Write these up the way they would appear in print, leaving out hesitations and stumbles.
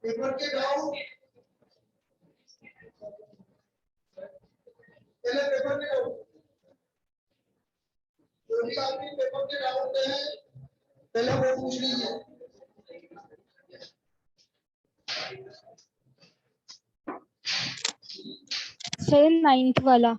Paper के doubt, पहले paper के डाउट, जो भी आपके पेपर के डाउट है पहले वो पूछ लीजिए। सर 9th वाला।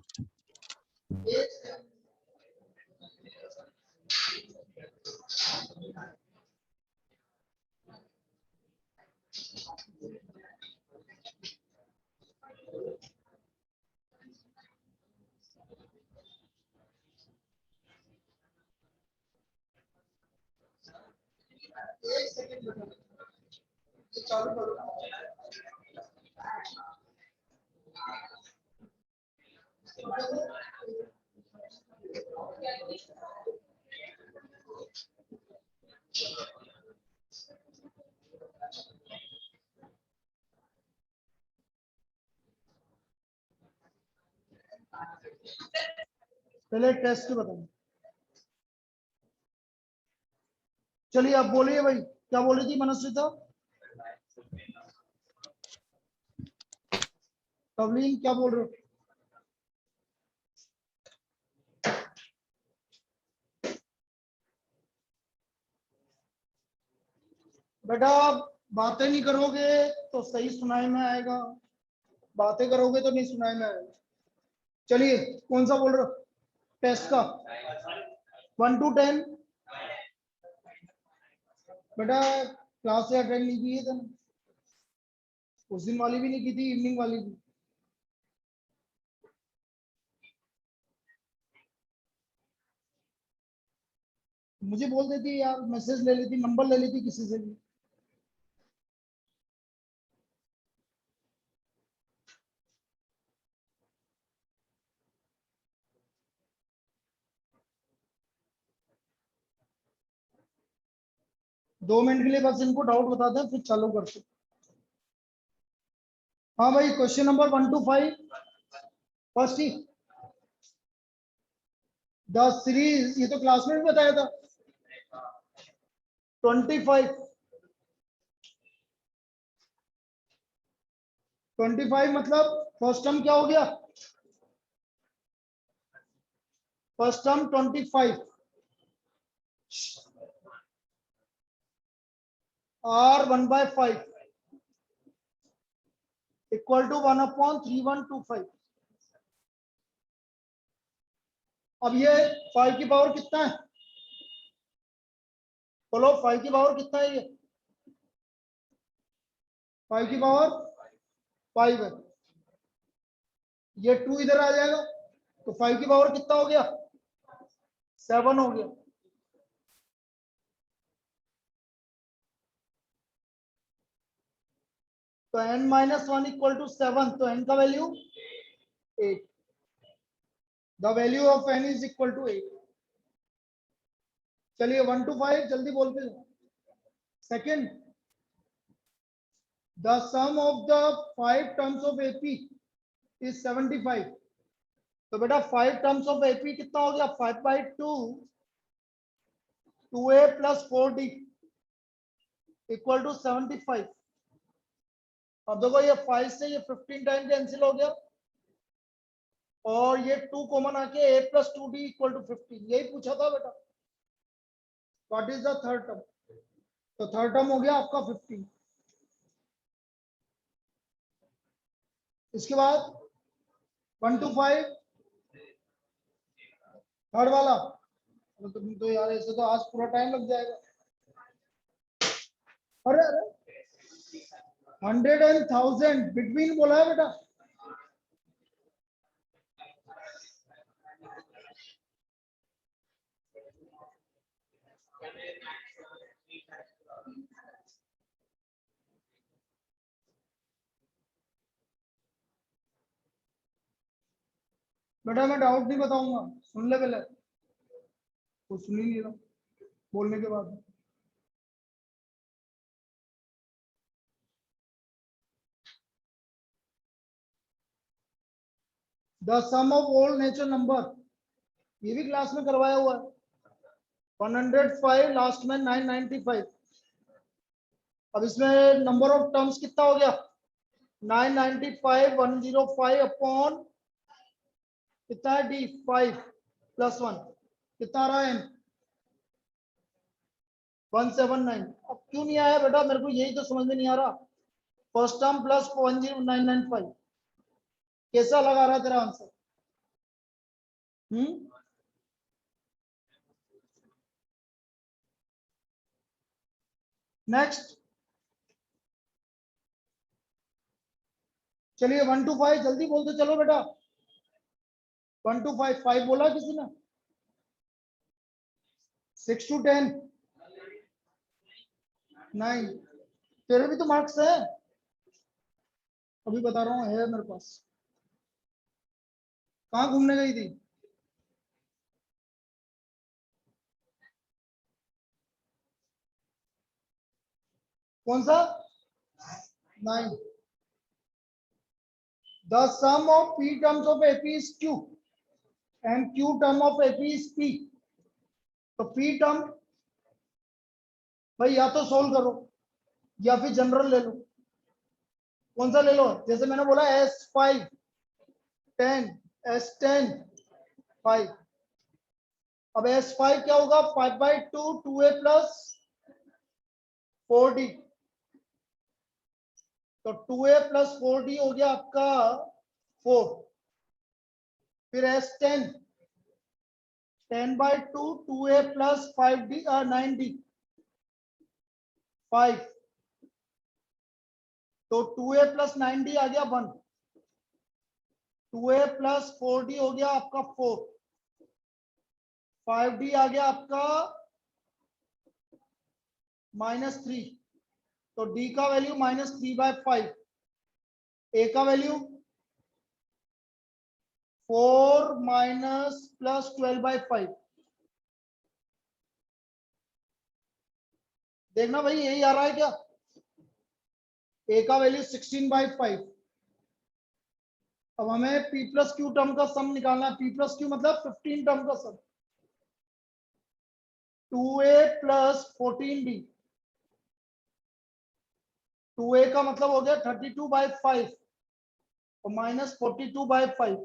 एक सेकंड बेटा, ये चालू करो। पहले टेस्ट बताओ। चलिए आप बोलिए भाई, क्या बोली थी मनस्विता? तवलीन क्या बोल रहे हो? बेटा बातें नहीं करोगे तो सही सुनाई में आएगा, बातें करोगे तो नहीं सुनाई में आएगा। चलिए कौन सा बोल रहे हो टेस्ट का? 1 to 10। बेटा क्लास से अटेंड नहीं की है तुम? उस दिन वाली भी नहीं की थी, इवनिंग वाली भी? मुझे बोल देती यार, मैसेज ले लेती, नंबर ले लेती किसी से भी। दो मिनट के लिए बस इनको डाउट बता दें फिर चालू करते। हाँ भाई question number 1 to 5 first he the series, ये तो क्लास में भी बताया था। 25 मतलब फर्स्ट टर्म क्या हो गया? First term 25 r 1/5 equal to 1/3125। अब ये 5 की पावर कितना है? बोलो 5 की पावर कितना है? ये 5 की पावर 5 है। ये 2 इधर आ जाएगा तो 5 की पावर कितना हो गया? 7 हो गया। तो n-1 इक्वल टू 7, तो n का value 8। The value of n is equal to 8। चलिए 1 to 5 जल्दी बोलते हैं। Second, the sum of the 5 terms of AP is 75। तो बेटा 5 टर्म्स ऑफ AP कितना हो गया? 5/2 2A + 4D इक्वल टू 75। अब देखो ये 5 से ये 15 टाइम कैंसिल हो गया और ये 2 कॉमन आके A + 2D इक्वल टू 15। यही पूछा था बेटा, what is the third term? तो थर्ड टर्म हो गया आपका 15। इसके बाद 1 to 5 थर्ड वाला। तो तुम तो यार ऐसे तो आज पूरा टाइम लग जाएगा। अरे अरे 100 and 1000 बिटवीन बोला है बेटा। बेटा मैं डाउट नहीं बताऊंगा, सुन ले पहले। कुछ सुन ही नहीं रहा बोलने के बाद। The sum of all natural number, ये भी क्लास में करवाया हुआ है। 105 लास्ट में 995। अब इसमें नंबर ऑफ टर्म्स कितना हो गया 995 105 अपॉन कितना है डी 5 प्लस 1 कितना आ रहा है 179। अब क्यों नहीं आया बेटा मेरे को यही तो समझ में नहीं आ रहा। फर्स्ट टर्म प्लस 10995 कैसा लगा रहा है तेरा आंसर? नेक्स्ट चलिए 1 to 5 जल्दी बोलते चलो बेटा 1 to 5 5 बोला किसी ने 6 to 10 9 तेरे भी तो मार्क्स है अभी बता रहा हूँ है मेरे पास। कहाँ घूमने गई थी? कौन सा 9 The sum of p terms of AP is q and q term of AP is p। तो p टर्म भाई या तो सोल्व करो या फिर जनरल ले लो। कौन सा ले लो? जैसे मैंने बोला S5 10 S10 5। अब S5 क्या होगा 5/2 2a प्लस 4d। तो 2a प्लस 4d हो गया आपका 4। फिर S10 10/2 2a plus 5d 9d 5। तो 2a प्लस 9d आ गया 1। 2a प्लस 4d हो गया आपका 4। 5d आ गया आपका -3। तो d का वैल्यू -3/5। a का वैल्यू 4 माइनस प्लस 12/5। देखना भाई यही आ रहा है क्या? a का वैल्यू 16/5। अब हमें p प्लस क्यू टर्म का सम निकालना है। p प्लस क्यू मतलब 15 टर्म का सम। 2a प्लस 14d 2a का मतलब हो गया 32/5 और माइनस 42/5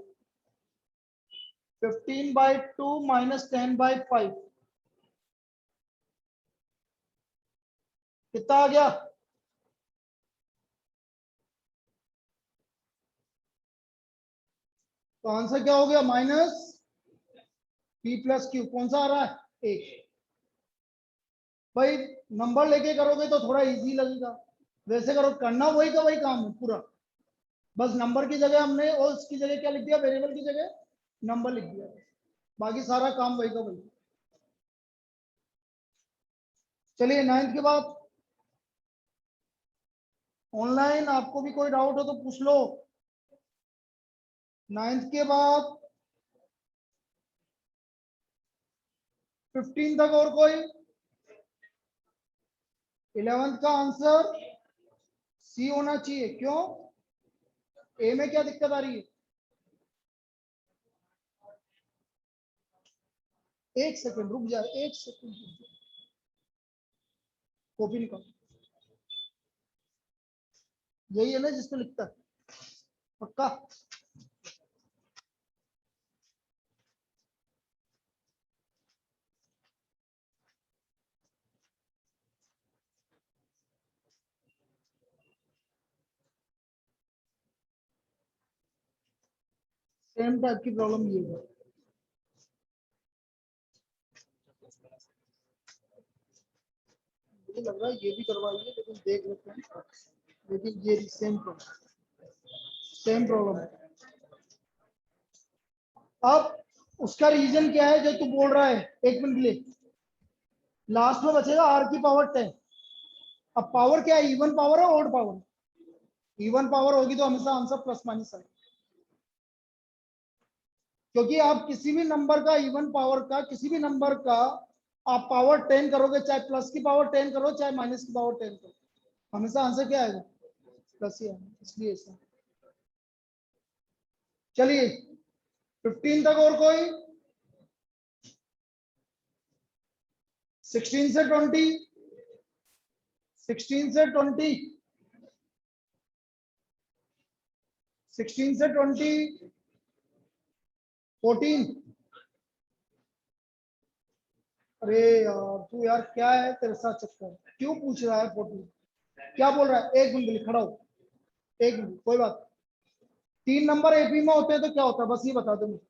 15/2 माइनस 10/5 कितना आ गया? तो आंसर क्या हो गया माइनस p प्लस क्यू। कौन सा आ रहा है 1। भाई नंबर लेके करोगे तो थोड़ा इजी लगेगा। वैसे करो करना वही का वही काम है पूरा। बस नंबर की जगह हमने और उसकी जगह क्या लिख दिया वेरिएबल की जगह नंबर लिख दिया। बाकी सारा काम वही का वही। चलिए 9th के बाद ऑनलाइन आपको भी कोई डाउट हो तो पूछ लो। 9th के बाद 15 तक और कोई? 11th का आंसर सी होना चाहिए। क्यों ए में क्या दिक्कत आ रही है? एक सेकंड रुक जाए, एक सेकंड कॉपी निकाल। यही है ना जिसमें लिखता है पक्का? सेम टाइप की प्रॉब्लम ये है। मुझे लग रहा है ये भी करवाइए लेकिन देख लेते हैं। लेकिन ये सेम प्रॉब्लम है। अब उसका रीजन क्या है जो तू बोल रहा है? एक मिनट के लिए लास्ट में बचेगा r की पावर 10। अब पावर क्या है? इवन पावर है ऑड पावर? इवन पावर होगी तो हमेशा आंसर प्लस माइनस आएगा। क्योंकि आप किसी भी नंबर का इवन पावर का किसी भी नंबर का आप पावर 10 करोगे, चाहे प्लस की पावर 10 करो चाहे माइनस की पावर 10 करो, हमेशा आंसर क्या आएगा? प्लस ही आएगा। इसलिए ऐसा। चलिए 15 तक और कोई? 16 से 20 16 से 20, 16 से 20, 14। अरे यार तू यार क्या है तेरे साथ चक्कर, क्यों पूछ रहा है 14? क्या बोल रहा है? एक मिनट के लिए खड़ा हो, एक मिनट, कोई बात। 3 नंबर एपी में होते हैं तो क्या होता है, बस ये बता दो मुझे।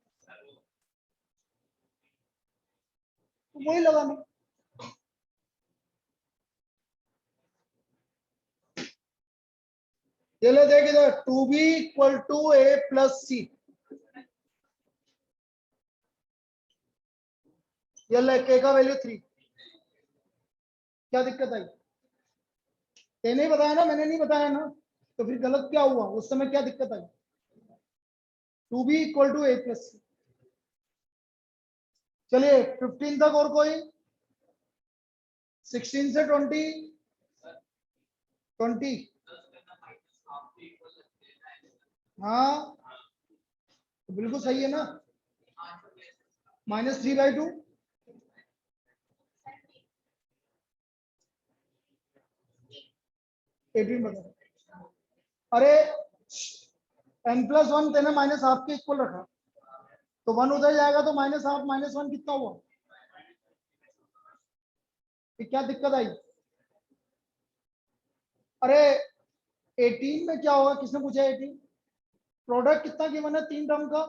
तो वही लगाना। चलो देख इधर, 2b equal to a plus C. ये ले के का वैल्यू 3। क्या दिक्कत आई? तेने नहीं बताया ना, मैंने नहीं बताया ना, तो फिर गलत क्या हुआ उस समय, क्या दिक्कत आई? 2b equal to a plus C. चलिए 15 तक और कोई? 16 से 20, 20। हाँ तो बिल्कुल सही है ना, -3/2। 18 बता। अरे n+1 तेने -1/2 के इक्वल रखा, तो 1 उधर जाएगा तो -1/2 -1 कितना हुआ? ये क्या दिक्कत आई? अरे 18 में क्या होगा, किसने पूछा 18? प्रोडक्ट कितना गिवन है 3 टर्म का,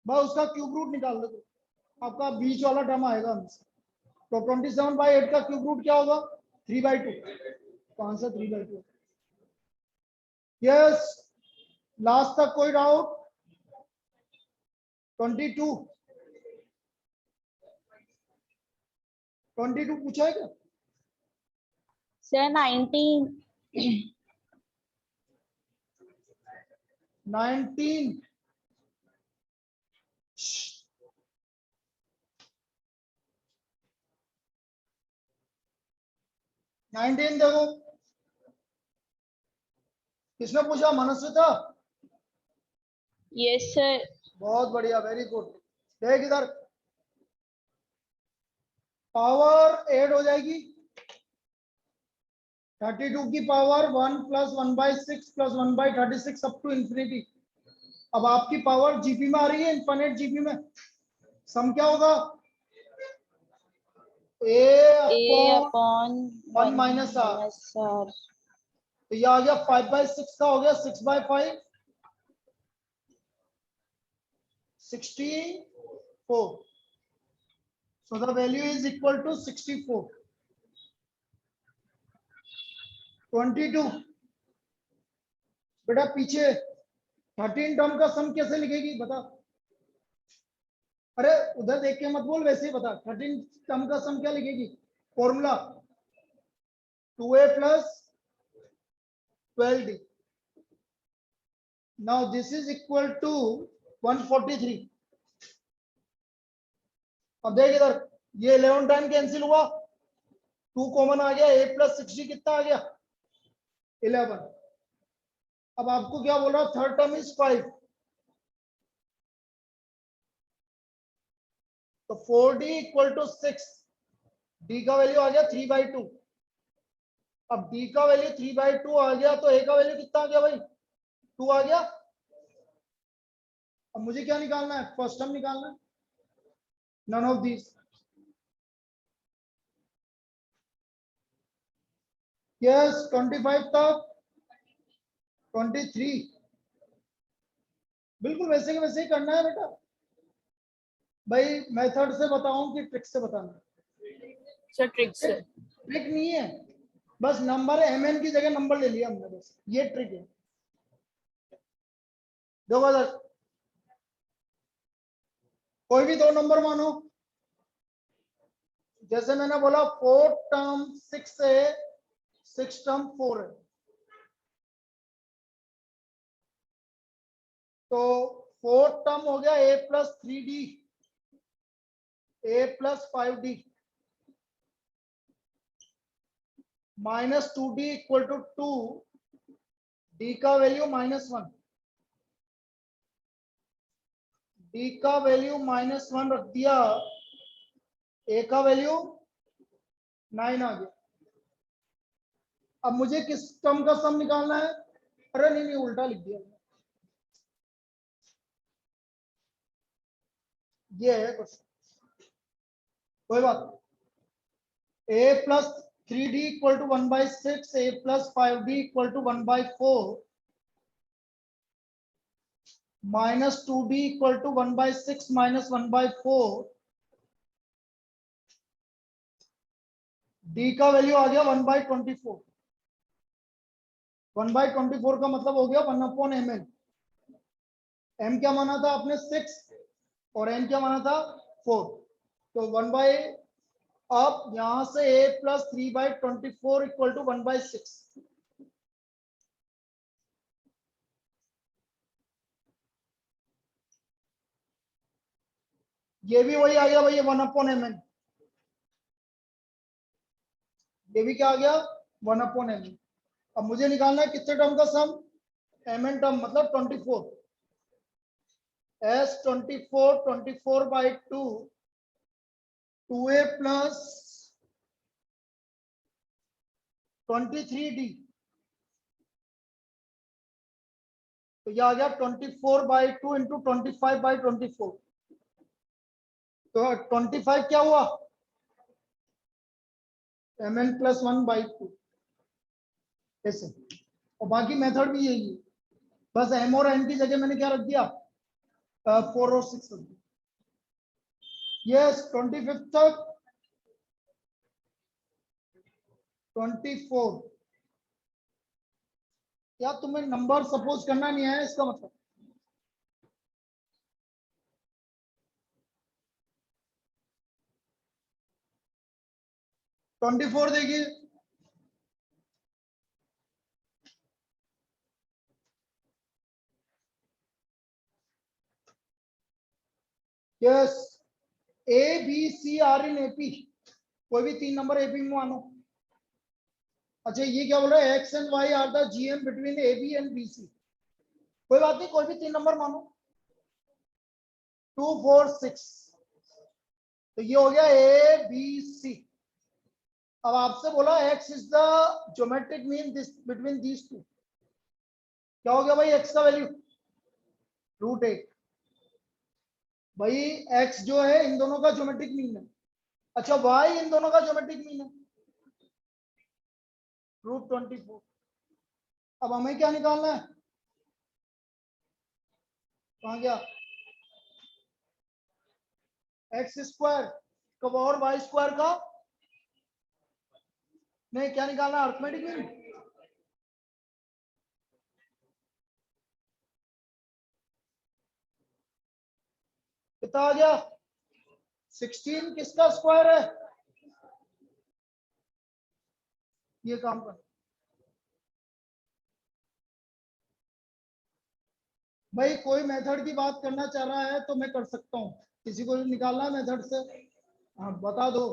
बस उसका क्यूब रूट निकाल दो, आपका बीच वाला टर्म आएगा हमसे। तो 27/8 का क्यूब रूट क्या होगा? 3/2। तो आंसर 3/2। यस, लास्ट तक कोई डाउट? 22, 22 पूछा है क्या? सर 19। 19। देखो, किसने पूछा? मनस्विता। Yes sir. बहुत बढ़िया, वेरी गुड। देख इधर, पावर ऐड हो जाएगी। 32 की पावर 1 + 1/6 + 1/36 अप टू इंफिनिटी। अब आपकी पावर जीपी में आ रही है, इनफिनिट जीपी में। सम क्या होगा? A upon 1 minus r. तो ये आ गया 5/6 का हो गया 6/5, 64। So the value is equal to 64. 22। बेटा पीछे 13 टर्म का सम कैसे लिखेगी बता? अरे उधर देख के मत बोल, वैसे ही बता। 13 टर्म का सम क्या लिखेगी? Formula 2a + 12d। Now this is equal to 143। अब देख इधर, ये 11 टाइम कैंसिल हुआ, 2 कॉमन आ गया, a + 60 कितना आ गया? 11। अब आपको क्या बोल रहा है? Third term is 5। तो 4d = 6। d का वैल्यू आ गया 3/2। अब d का वैल्यू 3/2 आ गया तो a का वैल्यू कितना आ गया भाई? 2 आ गया। अब मुझे क्या निकालना है? फर्स्ट टर्म निकालना है। None of these. यस, 25 तक 23। बिल्कुल वैसे के वैसे ही करना है बेटा। भाई मेथड से बताऊं कि ट्रिक से बताना? सर ट्रिक से। ट्रिक नहीं है, बस नंबर mn की जगह नंबर ले लिया हमने, बस ये ट्रिक है। देखो इधर, कोई भी 2 नंबर मानो। जैसे मैंने बोला 4 टर्म 6 है, 6 टर्म 4 है, तो 4 टर्म हो गया a + 3d, a + 5d, -2d = 2, d का वैल्यू -1, d का वैल्यू -1 रख दिया, a का वैल्यू 9 आ गया। अब मुझे किस टर्म का सम निकालना है? अरे नहीं उल्टा लिख दिया, ये है क्वेश्चन, कोई बात नहीं। a plus 3d equal to 1/6, a plus 5d equal to 1/4, minus 2d equal to 1/6 minus 1/4, d का वैल्यू आ गया 1/24। 1/24 का मतलब हो गया 1/mn। m क्या माना था आपने? 6, और n क्या माना था? 4। तो 1 बाई, अब यहां से a प्लस 3/24 इक्वल टू 1/6। ये भी वही आ गया भैया 1/mn। ये भी क्या आ गया? 1/mn। अब मुझे निकालना है कितने टर्म का सम? mn टर्म, मतलब 24। s 24/2 2a प्लस 23d, तो ये आ गया 24/2 इंटू 25/24। तो 25 क्या हुआ? mn प्लस 1/2, ऐसे। और बाकी मेथड भी यही है, बस m और n की जगह मैंने क्या रख दिया? 4 और 6 रख दिया। यस 25 तक 24। या तुम्हें नंबर सपोज करना नहीं है इसका मतलब? ट्वेंटी फोर देखिए, yes A B C are in AP, कोई भी 3 नंबर एपी में मानो। अच्छा ये क्या बोल रहा है? X and y are the GM between A B and B C, कोई बात नहीं, कोई भी 3 नंबर मानो। 2 4 6, तो ये हो गया ए बी सी। अब आपसे बोला x is the geometric mean this between these two, क्या हो गया भाई एक्स का वैल्यू? √8। भाई एक्स जो है इन दोनों का ज्योमेट्रिक मीन है। अच्छा वाई इन दोनों का ज्योमेट्रिक मीन है √24। अब हमें क्या निकालना है? कहाँ गया? एक्स स्क्वायर कब और वाई स्क्वायर का नहीं, क्या निकालना? Arithmetic mean. कितना आ गया? 16 किसका स्क्वायर है? ये काम कर भाई, कोई मेथड की बात करना चाह रहा है तो मैं कर सकता हूँ, किसी को निकालना है मेथड से? हाँ बता दो।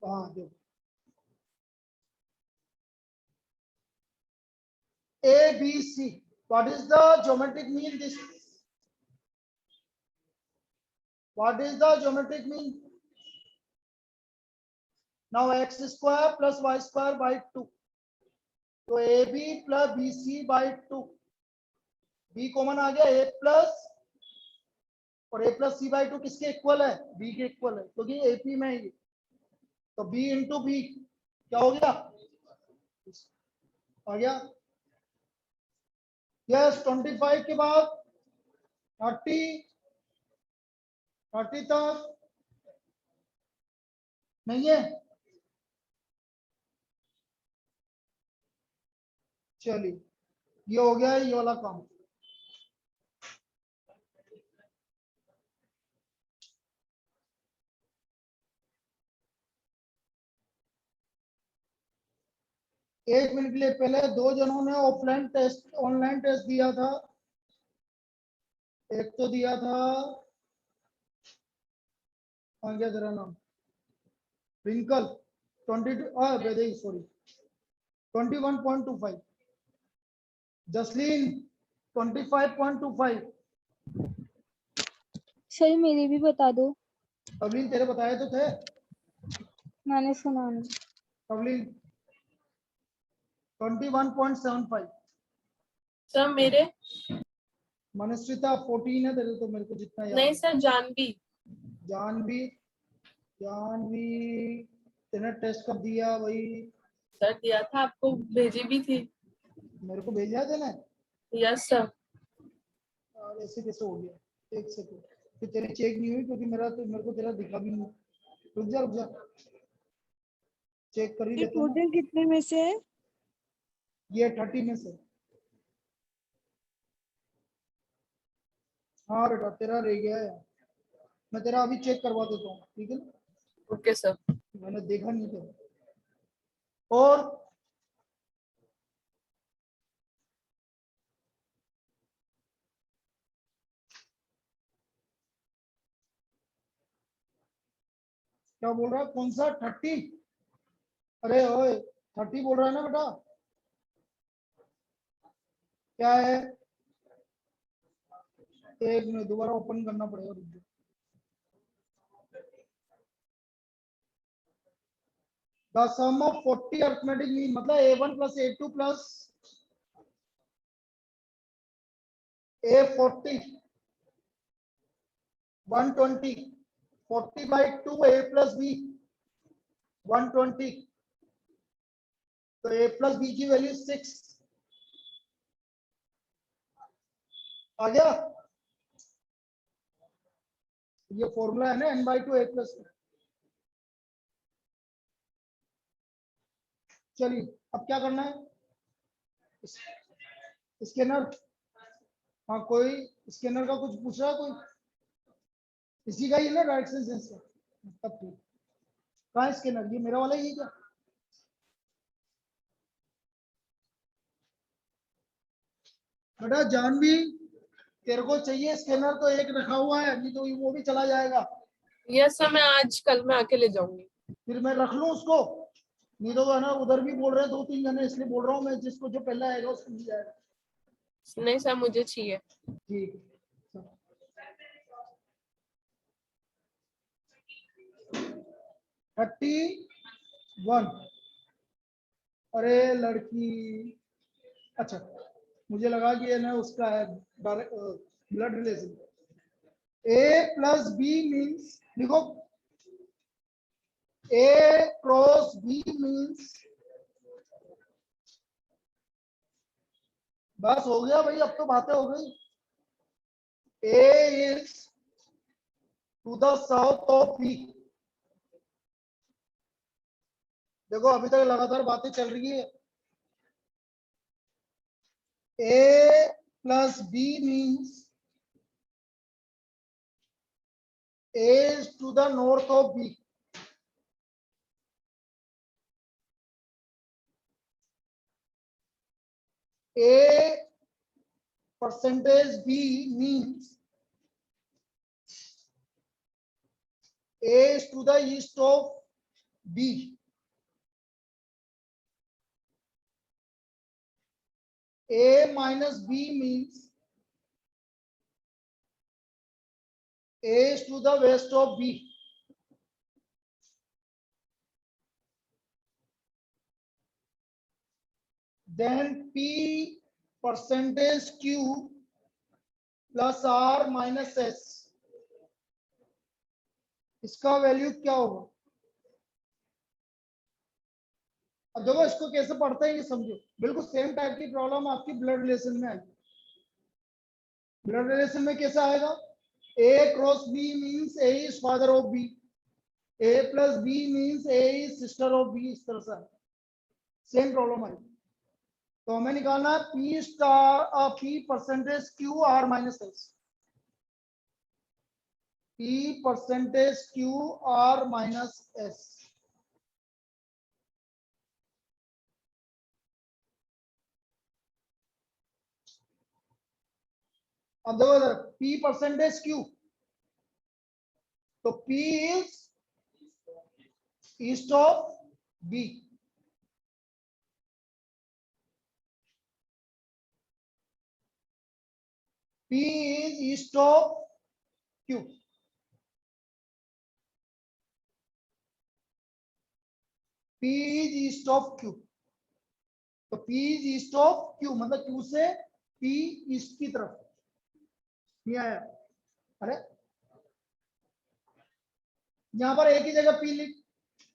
हाँ दो। A B C, what is the geometric mean this? What is the geometric mean? Now X square plus Y square by 2, तो A B plus B C by 2, B common आ गया, ए प्लस, और ए plus C by 2 किसके equal है? B के equal है, क्योंकि AP में है ये। तो बी इंटू बी क्या हो गया? आ गया। यस 25 के बाद 30, 30 तक नहीं है। चलिए ये हो गया ये वाला काम। एक मिनट के लिए, पहले दो जनों ने ऑफलाइन टेस्ट ऑनलाइन टेस्ट दिया था। एक तो दिया था, आ गया तेरा नाम, ट्विंकल 22, सॉरी 21.25, जसलीन 25.25। सर मेरे भी बता दो। अवलीन तेरे बताए तो थे। मैंने सुना नहीं। अवलीन 21.75। सर मेरे मनस्विता 14 है तेरे, तो मेरे को जितना याद नहीं है। सर, जानवी। जानवी तेने टेस्ट कब दिया वही? सर दिया था, आपको भेजी भी थी। मेरे को भेजा है तेने? Yes sir. और ऐसे कैसे हो गया? एक सेकंड, फिर तेरी चेक नहीं हुई क्योंकि मेरे को तेरा दिखा भी नहीं। रुक जा, चेक कर ही ये लेते हैं ना। टोटल कितने में से है? ये 30 में से। हाँ बेटा तेरा रह गया है, मैं तेरा अभी चेक करवा देता हूँ, ठीक है ना? Okay sir. मैंने देखा नहीं था। और क्या बोल रहा है? कौन सा 30? अरे ओए 30 बोल रहा है ना बेटा? क्या है? एक मिनट दोबारा ओपन करना पड़ेगा, रुक जाओ। The sum of 40 arithmetic mean मतलब A1 plus A2 plus A40 120 40 by 2 A plus B 120, तो A plus B की वैल्यू 6 आ गया। ये फॉर्मूला है ना n/2 A plus। चलिए अब क्या करना है? स्कैनर, हाँ कोई स्कैनर का कुछ पूछ रहा है कोई? इसी का ही है ना डायरेक्शन सेंसर? तब ठीक। कहाँ है स्कैनर? ये मेरा वाला ही है क्या? बेटा जानवी तेरे को चाहिए स्कैनर तो एक रखा हुआ है, नहीं तो वो भी चला जाएगा। यस सर, मैं आज कल में आके ले जाऊंगी। फिर मैं रख लूं उसको? नहीं तो है ना, उधर भी बोल रहे हैं 2-3 जने, इसलिए बोल रहा हूँ मैं, जिसको जो पहले आएगा उसको मिल जाएगा। नहीं सर, मुझे चाहिए। ठीक है। 31। अरे लड़की, अच्छा मुझे लगा कि ये ना उसका है blood relation. A plus B means लिखो, A क्रॉस B मीन्स, बस हो गया भाई, अब तो बातें हो गई। A is to the south of B। देखो अभी तक लगातार बातें चल रही है। A plus B means A is to the north of B। A percentage B means A is to the east of B। A minus B means A is to the west of B। Then P percentage Q plus R minus S, इसका value क्या होगा? अब देखो इसको कैसे पढ़ते हैं ये समझो, बिल्कुल सेम टाइप की प्रॉब्लम आपकी ब्लड रिलेशन में आएगी। ब्लड रिलेशन में कैसा आएगा? A cross B means A is father of B, A plus B means A is sister of B, इस तरह से सेम प्रॉब्लम आएगी। तो हमें निकालना है P star P percentage Q R minus S, P percentage Q R minus S। अब देखो इधर P परसेंटेज Q, तो P is east of B, P is east of Q, P is east of Q। तो P is east of Q, मतलब Q से P east की तरफ नहीं आया। अरे यहां पर एक ही जगह P लिख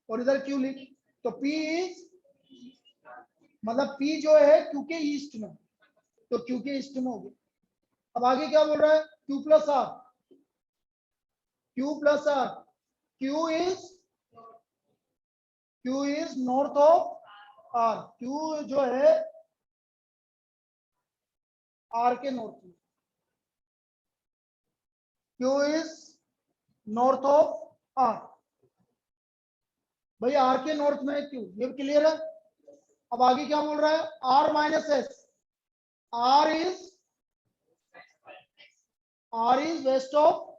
और इधर Q लिख, तो P इज मतलब P जो है Q के ईस्ट में, तो Q के ईस्ट में होगी। अब आगे क्या बोल रहा है, Q plus R, Q plus R, Q is north of R, Q जो है R के नॉर्थ में, Q is north of R, भाई R के नॉर्थ में है Q, ये क्लियर है। अब आगे क्या बोल रहा है, R minus S, R is west of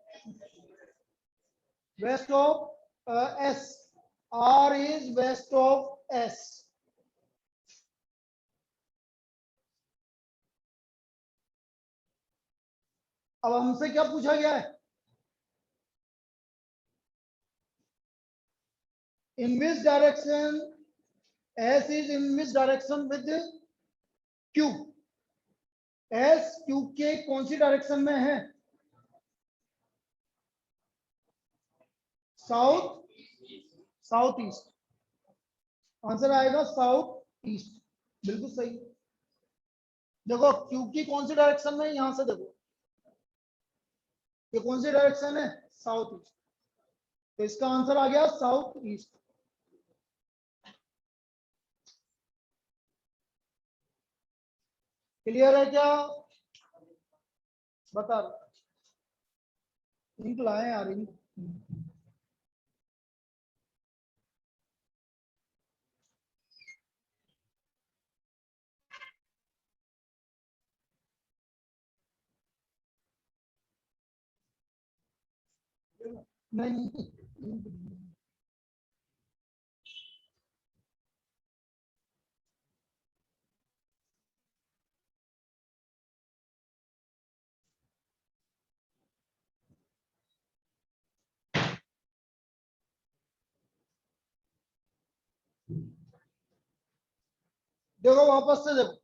S, R is west of S। अब हमसे क्या पूछा गया है, in which direction S is in which direction with Q, S Q के कौन सी डायरेक्शन में है, साउथ ईस्ट, आंसर आएगा साउथ ईस्ट, बिल्कुल सही। देखो Q की कौन सी डायरेक्शन में, यहां से देखो ये कौन सी डायरेक्शन है, साउथ ईस्ट, तो इसका आंसर आ गया साउथ ईस्ट। क्लियर है क्या, बता इंक लाए यार, इंक नहीं, देखो वापस से देखो,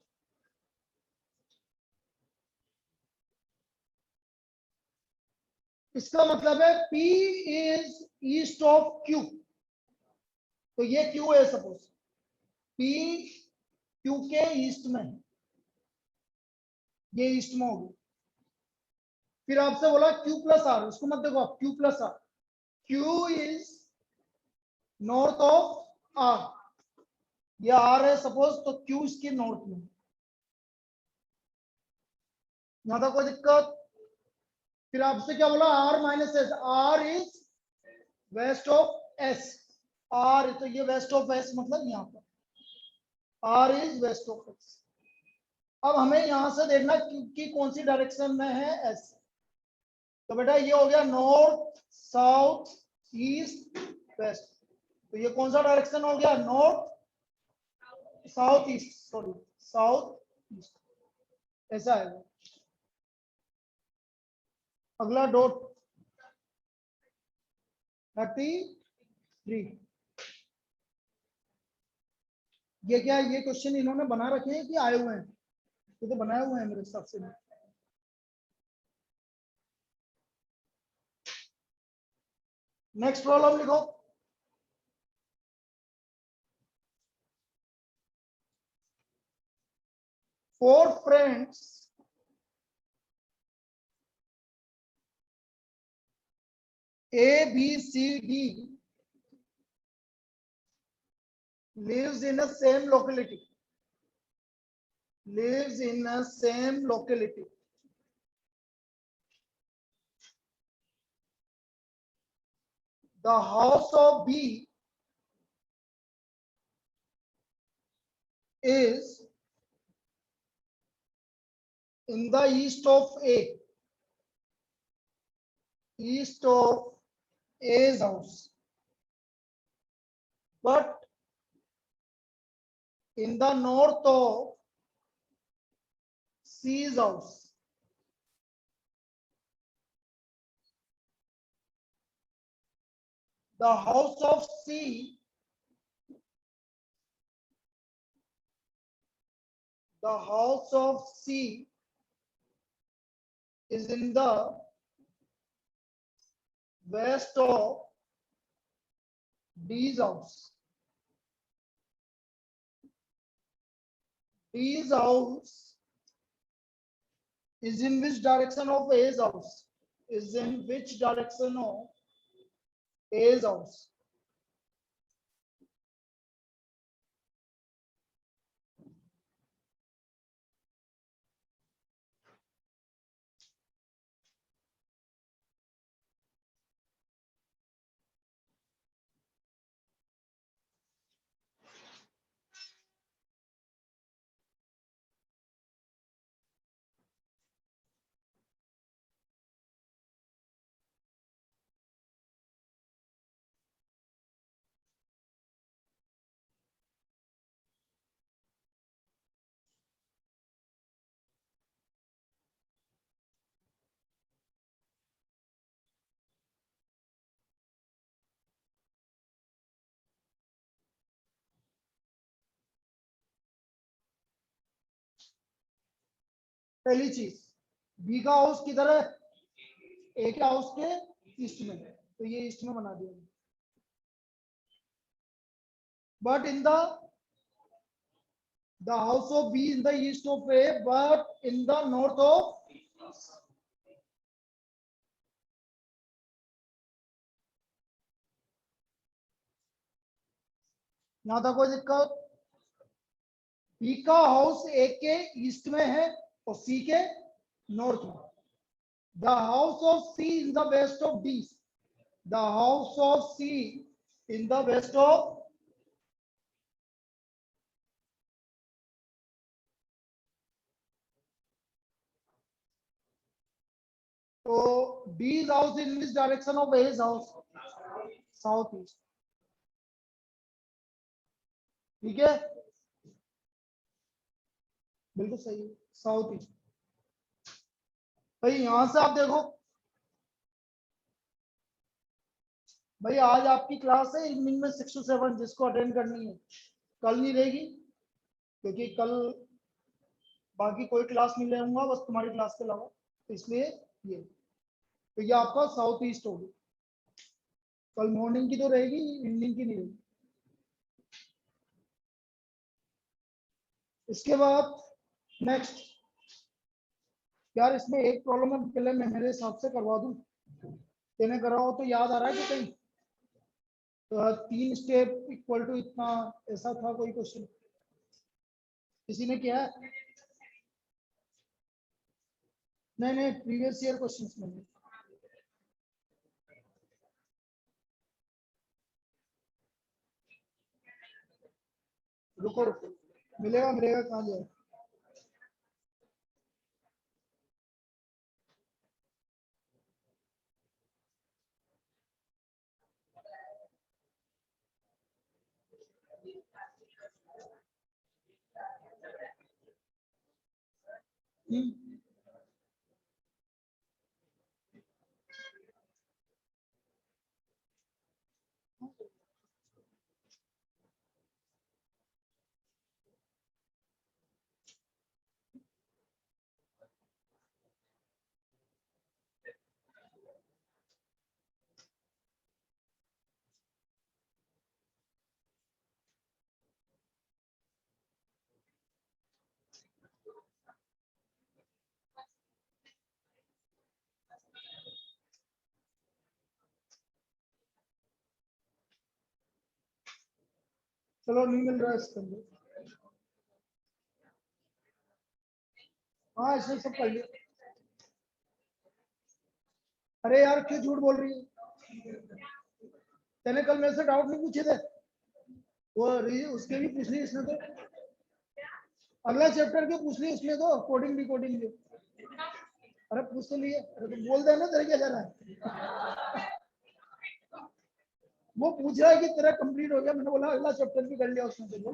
इसका मतलब है P is east of Q, तो ये Q है, सपोज P Q के ईस्ट में है, ये ईस्ट में होगी। फिर आपसे बोला Q प्लस R, उसको मत देखो आप, Q plus R, Q is north of R, ये R है सपोज, तो Q इसके नॉर्थ में, यहां तक कोई दिक्कत। फिर आपसे क्या बोला, R minus S, R is west of S, R तो ये वेस्ट ऑफ S, मतलब यहां पर R is west of S। अब हमें यहां से देखना कि कौन सी डायरेक्शन में है S, तो बेटा ये हो गया नॉर्थ साउथ ईस्ट वेस्ट, तो ये कौन सा डायरेक्शन हो गया, north south east, sorry south east, ऐसा है। अगला डॉट 33, ये क्या है, ये क्वेश्चन इन्होंने बना रखे हैं कि आए हुए हैं, ये तो बनाए हुए हैं मेरे हिसाब से। नेक्स्ट प्रॉब्लम लिखो, four friends A, B, C, D lives in a same locality. Lives in a same locality. The house of B is in the east of A. East of A's house. But in the north of C's house. The house of C The house of C is in the west of D's house. D's house is in which direction of A's house? Is in which direction of A's house? पहली चीज, B का house किधर है? ए के house के east में, तो ये ईस्ट में बना दिया। But in the house of be in the east of A, but in the north of ना था कोई दिक्कत। बी का हाउस ए के ईस्ट में है और सी के नॉर्थ में। The house of C in the west of D, the house of C in the west of, तो D's house in which direction of A's house? South east. ठीक है, बिल्कुल सही है, साउथ ईस्ट। भाई यहां से आप देखो, भाई आज आपकी क्लास है इवनिंग में 6 to 7, जिसको अटेंड करनी है। कल नहीं रहेगी क्योंकि कल बाकी कोई क्लास नहीं लेऊंगा, बस तुम्हारी क्लास के अलावा, तो इसलिए ये, तो ये आपका साउथ ईस्ट होगी। कल मॉर्निंग की तो रहेगी, इवनिंग की नहीं रहेगी। इसके बाद नेक्स्ट, यार इसमें एक प्रॉब्लम है, पहले मैं मेरे हिसाब से करवा दूं, तेने करा हो तो याद आ रहा है कि कहीं? तो 3 स्टेप इक्वल टू इतना, ऐसा था कोई क्वेश्चन, किसी ने किया है? नहीं नहीं, प्रीवियस ईयर क्वेश्चंस में। रुको रुको, मिलेगा मिलेगा, कहाँ जाए? चलो नहीं मिल रहा है इसके अंदर। हाँ इसने सब कर लिया। अरे यार क्यों झूठ बोल रही है? तेने कल मेरे से डाउट नहीं पूछे थे? वो उसके भी पूछ ली इसने तो, अगला चैप्टर के पूछ ली उसने तो, कोडिंग डिकोडिंग के। अरे पूछ तो लिए, अरे तो बोल देना तेरे क्या जा रहा है। वो पूछ रहा है कि तेरा कंप्लीट हो गया, मैंने बोला अगला चैप्टर भी कर लिया उसने तो।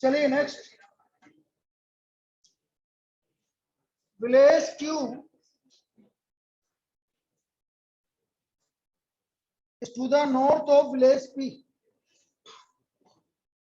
चलिए next, village Q is to the north of village P.